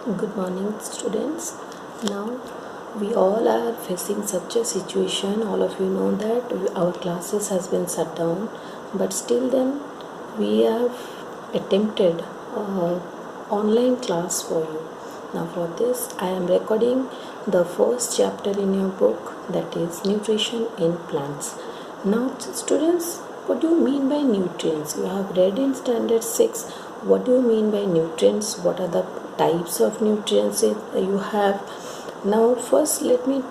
Good morning, students. Now we all are facing such a situation. All of you know that our classes has been shut down, but still then we have attempted online class for you. Now for this, I am recording the first chapter in your book, that is nutrition in plants. Now, students, what do you mean by nutrients? You have read in standard 6. What do you mean by nutrients? What are the types of nutrients you have? Now first let me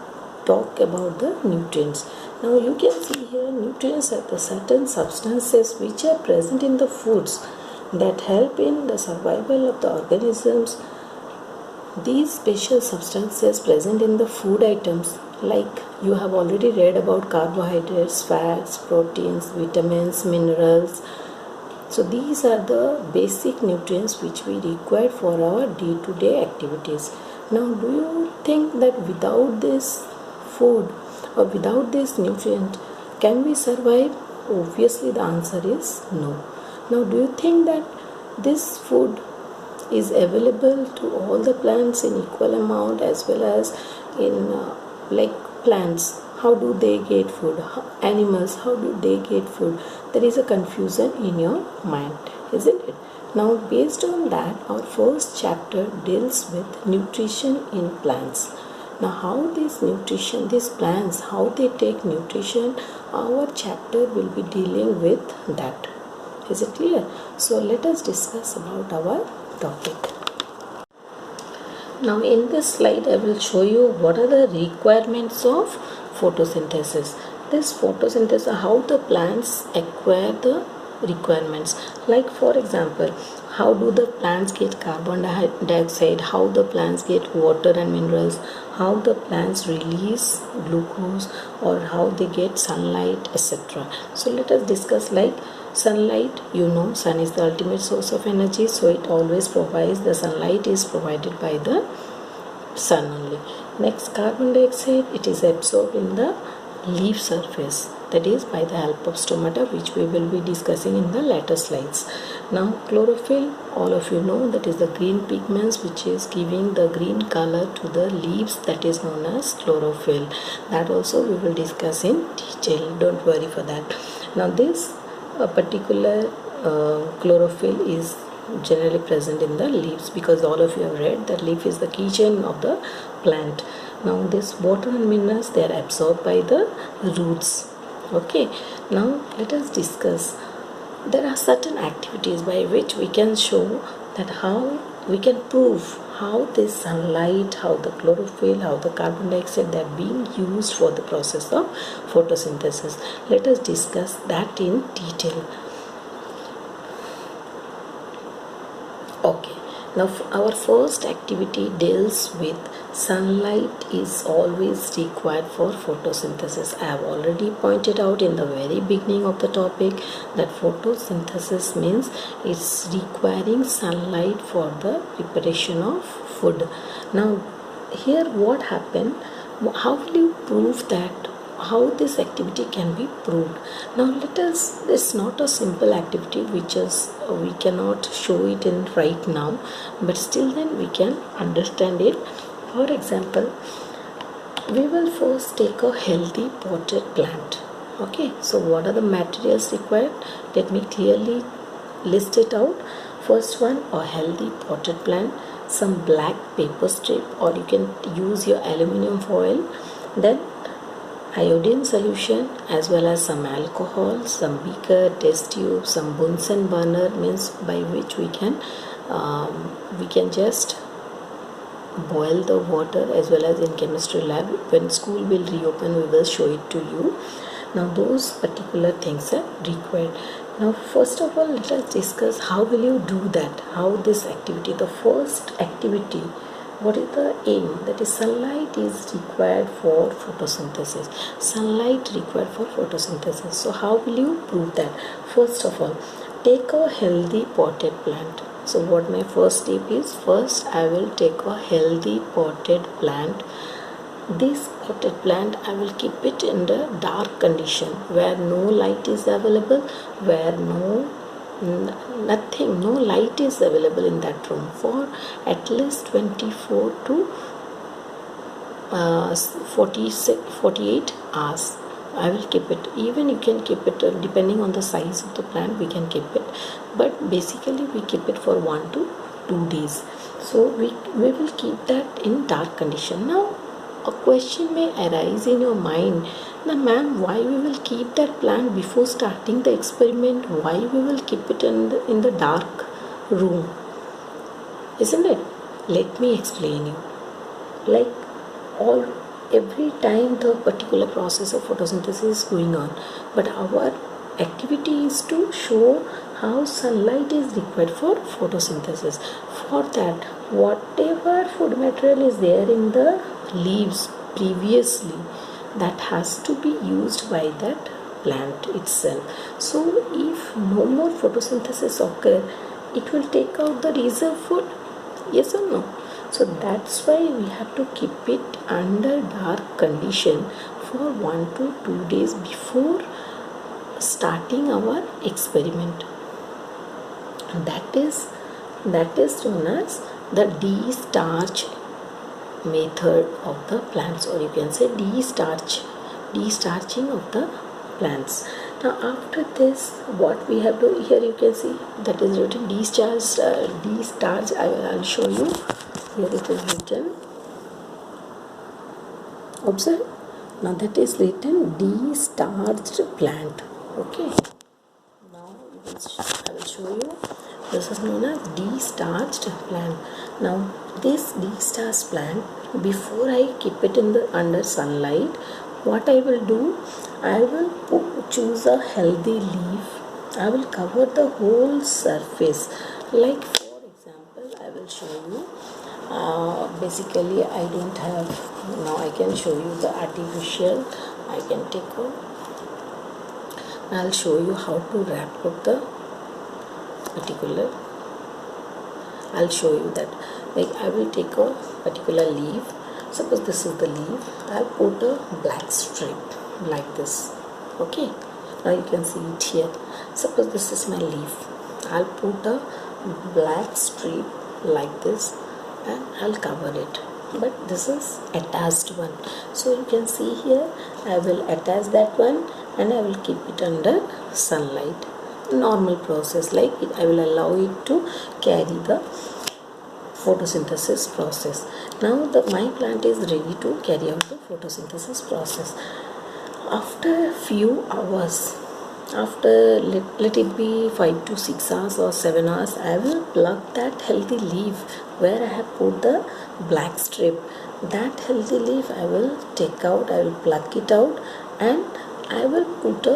talk about the nutrients. Now you can see here nutrients are the certain substances which are present in the foods that help in the survival of the organisms. These special substances present in the food items, like you have already read about carbohydrates, fats, proteins, vitamins, minerals. So these are the basic nutrients which we require for our day-to-day activities. Now do you think that without this food or without this nutrient can we survive? Obviously the answer is no. Now do you think that this food is available to all the plants in equal amount as well as in like plants? How do they get food? Animals, how do they get food? There is a confusion in your mind, isn't it? Now based on that, our first chapter deals with nutrition in plants. Now how this nutrition, these plants, how they take nutrition, our chapter will be dealing with that. Is it clear? So let us discuss about our topic. Now in this slide I will show you what are the requirements of photosynthesis. This photosynthesis, how the plants acquire the requirements. Like for example, how do the plants get carbon dioxide, how the plants get water and minerals, how the plants release glucose, or how they get sunlight, etc. So let us discuss. Like sunlight, you know, sun is the ultimate source of energy, so it always provides, the sunlight is provided by the sun only. Next, carbon dioxide, it is absorbed in the leaf surface, that is by the help of stomata, which we will be discussing in the later slides. Now chlorophyll, all of you know, that is the green pigments which is giving the green color to the leaves, that is known as chlorophyll. That also we will discuss in detail, don't worry for that. Now this particular chlorophyll is generally present in the leaves, because all of you have read that leaf is the keychain of the plant. Now this water and minerals, they are absorbed by the roots. Okay, now let us discuss. There are certain activities by which we can show that how we can prove how this sunlight, how the chlorophyll, how the carbon dioxide, they are being used for the process of photosynthesis. Let us discuss that in detail. Okay, now our first activity deals with sunlight is always required for photosynthesis. I have already pointed out in the very beginning of the topic that photosynthesis means it's requiring sunlight for the preparation of food. Now here what happened, how will you prove that, how this activity can be proved? Now let us, it's not a simple activity which is we cannot show it in right now, but still then we can understand it. For example, we will first take a healthy potted plant. Okay, so what are the materials required? Let me clearly list it out. First one, a healthy potted plant, some black paper strip, or you can use your aluminium foil, then iodine solution, as well as some alcohol, some beaker, test tube, some Bunsen burner, means by which we can just boil the water, as well as in chemistry lab when school will reopen we will show it to you. Now those particular things are required. Now first of all let us discuss how will you do that, how this activity, the first activity, what is the aim? That is sunlight is required for photosynthesis. Sunlight required for photosynthesis. So how will you prove that? First of all, take a healthy potted plant. So what my first step is, first I will take a healthy potted plant. This potted plant I will keep it in the dark condition where no light is available, where nothing, no light is available in that room for at least 24 to 48 hours. I will keep it. Even you can keep it depending on the size of the plant, we can keep it, but basically we keep it for 1 to 2 days. So we will keep that in dark condition. Now a question may arise in your mind, now ma'am, why we will keep that plant before starting the experiment? Why we will keep it in the dark room, isn't it? Let me explain you. Like every time the particular process of photosynthesis is going on, but our activity is to show how sunlight is required for photosynthesis. For that, whatever food material is there in the leaves previously, that has to be used by that plant itself. So if no more photosynthesis occur, it will take out the reserve food, yes or no? So that's why we have to keep it under dark condition for 1 to 2 days before starting our experiment. That is known as the de-starch method of the plants, or you can say de-starching of the plants. Now after this, what we have to, here you can see that is written de-starch. I'll show you. Here it is written. Observe. Now that is written de-starched plant. Okay. Now I will show you. This is known as de-starched plant. Now this de-starched plant, before I keep it in the under sunlight, what I will do, I will choose a healthy leaf. I will cover the whole surface. Like for example, I will show you. Basically I don't have, now I can show you the artificial. I can take out. I'll show you how to wrap up the particular. I'll show you that. Like I will take a particular leaf. Suppose this is the leaf. I'll put a black strip like this. Okay. Now you can see it here. Suppose this is my leaf. I'll put a black strip like this and I'll cover it. But this is attached one. So you can see here, I will attach that one and I will keep it under sunlight. Normal process, like I will allow it to carry the photosynthesis process. Now my plant is ready to carry out the photosynthesis process. After a few hours, after let it be 5 to 6 hours or 7 hours, I will pluck that healthy leaf where I have put the black strip. That healthy leaf I will take out, I will pluck it out and I will put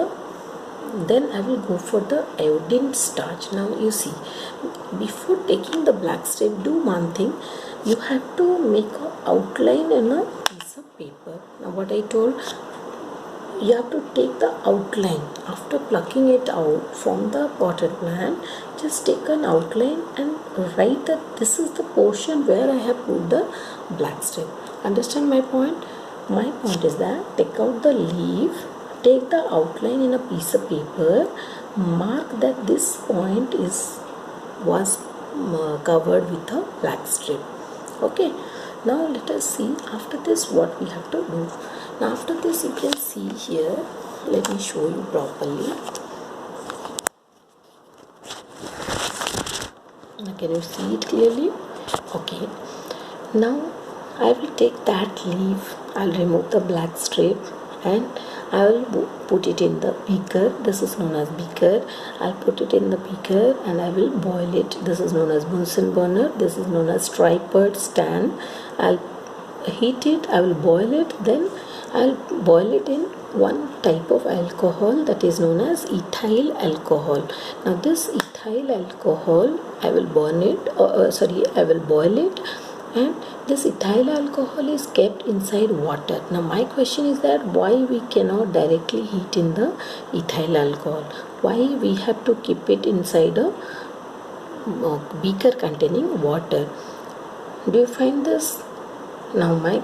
then I will go for the iodine starch. Now you see, before taking the black strip, do one thing, you have to make an outline in a piece of paper. Now what I told, you have to take the outline after plucking it out from the potted plant. Just take an outline and write that this is the portion where I have put the black strip. Understand my point? My point is that take out the leaf, take the outline in a piece of paper, mark that this point was covered with a black strip. Okay. Now let us see after this what we have to do. Now after this, you can see here, let me show you properly. Now can you see it clearly? Okay. Now I will take that leaf, I'll remove the black strip and I will put it in the beaker. This is known as beaker. I'll put it in the beaker and I will boil it. This is known as Bunsen burner. This is known as tripod stand. I'll heat it, I will boil it, then I'll boil it in one type of alcohol that is known as ethyl alcohol. Now this ethyl alcohol, I will burn it, I will boil it, and this ethyl alcohol is kept inside water. Now my question is that why we cannot directly heat in the ethyl alcohol? Why we have to keep it inside a beaker containing water? Do you find this Now my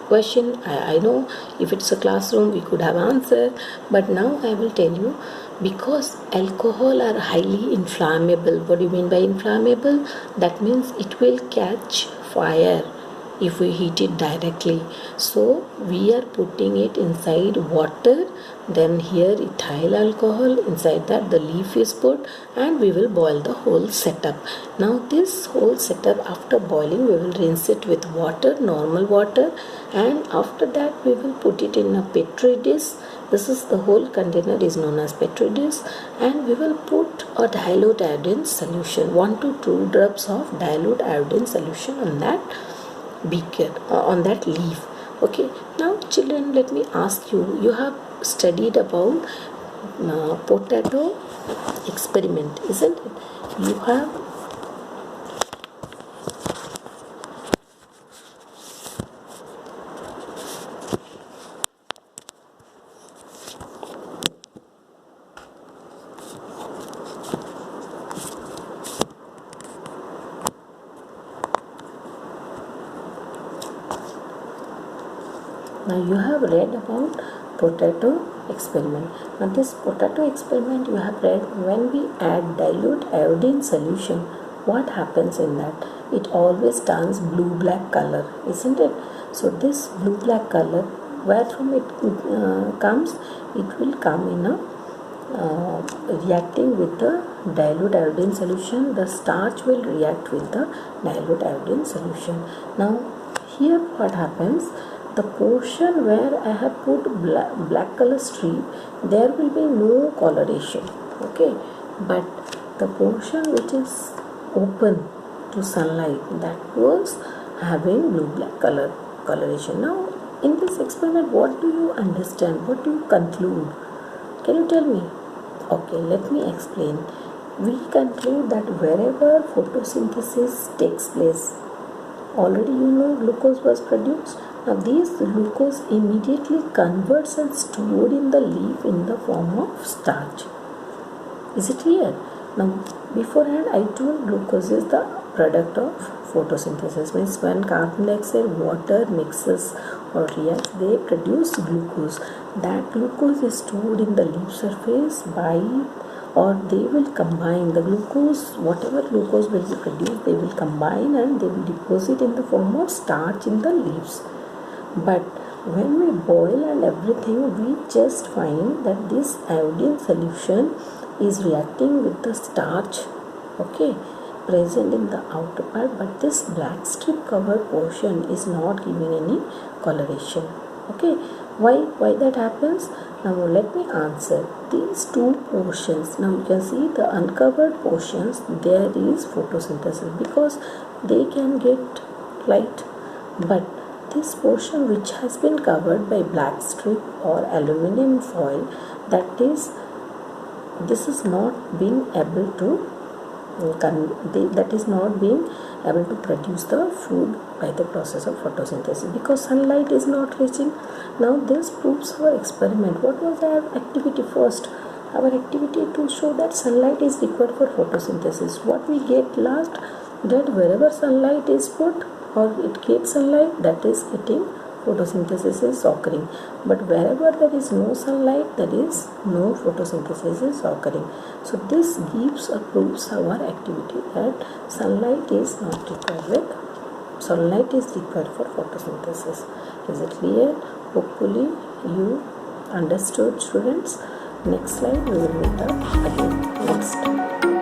question, I know if it's a classroom we could have answered, but now I will tell you, because alcohol are highly inflammable. What do you mean by inflammable? That means it will catch fire if we heat it directly. So we are putting it inside water, then here ethyl alcohol, inside that the leaf is put, and we will boil the whole setup. Now this whole setup, after boiling, we will rinse it with water, normal water, and after that we will put it in a petri dish. This is the whole container is known as petri dish, and we will put a dilute iodine solution, 1 to 2 drops of dilute iodine solution on that beaker, on that leaf. Okay, now children, let me ask you, you have studied about potato experiment, isn't it? You have now you have read about potato experiment. Now this potato experiment you have read, when we add dilute iodine solution, what happens in that? It always turns blue black color, isn't it? So this blue black color, where from it comes? It will come in a reacting with the dilute iodine solution. The starch will react with the dilute iodine solution. Now here what happens, the portion where I have put black color strip, there will be no coloration, okay, but the portion which is open to sunlight, that was having blue black coloration. Now in this experiment, what do you understand, what do you conclude? Can you tell me? Okay, let me explain. We conclude that wherever photosynthesis takes place, already you know glucose was produced. Now this glucose immediately converts and stored in the leaf in the form of starch. Is it clear? Now beforehand I told glucose is the product of photosynthesis, means when carbon dioxide, water mixes or reacts, they produce glucose. That glucose is stored in the leaf surface by, or they will combine the glucose, whatever glucose will be produced, they will combine and they will deposit in the form of starch in the leaves. But when we boil and everything, we just find that this iodine solution is reacting with the starch, okay, present in the outer part, but this black strip covered portion is not giving any coloration. Okay, why that happens? Now let me answer. These two portions, now you can see the uncovered portions, there is photosynthesis because they can get light, but this portion which has been covered by black strip or aluminum foil, that is, this is not being able to that is not being able to produce the food by the process of photosynthesis because sunlight is not reaching. Now this proves our experiment. What was our activity first? Our activity to show that sunlight is required for photosynthesis. What we get last, that wherever sunlight is put or it gets sunlight, that is getting photosynthesis is occurring, but wherever there is no sunlight, there is no photosynthesis is occurring. So this gives or proves our activity that sunlight is not required sunlight is required for photosynthesis. Is it clear? Hopefully you understood, students. Next slide we will meet up again next time.